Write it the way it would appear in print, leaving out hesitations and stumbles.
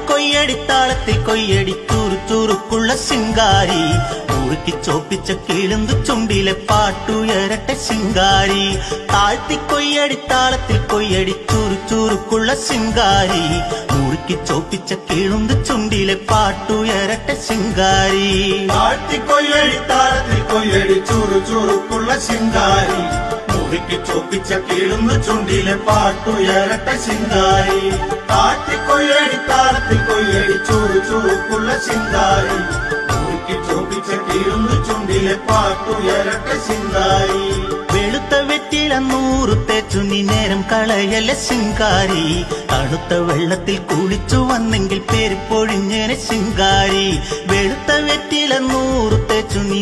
കൊയ്യടിത്താളത്തിൽ കൊയ്യടി ചുറുചുറുക്കുള്ള ശിങ്കാരി മുറുക്കി ചോപ്പിച്ച കിളുന്തു ചുണ്ടിലെ പാട്ടുയരട്ടെ ശിങ്കാരി കൊയ്യടിത്താളത്തിൽ കൊയ്യടി ചുറുചുറുക്കുള്ള ശിങ്കാരി മുറുക്കി ചോപ്പിച്ച കിളുന്തു ചുണ്ടിലെ പാട്ടുയരട്ടെ ശിങ്കാരി കൊയ്യടിത്താളത്തിൽ കൊയ്യടി ചുറുചുറുക്കുള്ള ശിങ്കാരി മുറുക്കി ചോപ്പിച്ച കിളുന്തു ചുണ്ടിലെ പാട്ടുയരട്ടെ ശിങ്കാരി കൊയ്യടിത്താളത്തിൽ കൊയ്യടി ചുറുചുറുക്കുള്ള ശിങ്കാരി മുറുക്കി ചോപ്പിച്ച കിളുന്തു ചുണ്ടിലെ പാട്ടുയരട്ടെ ശിങ്കാരി വെളുത്ത വെറ്റില 100 തേച്ചു നീ നേരം കളയല്ല ശിങ്കാരി തണുത്ത വെള്ളത്തിൽ കുളിച്ചു വന്നെങ്കിൽ പേര് പൊഴിഞ്ഞേനെ ശിങ്കാരി വെളുത്ത വെറ്റില 100 തേച്ചു നീ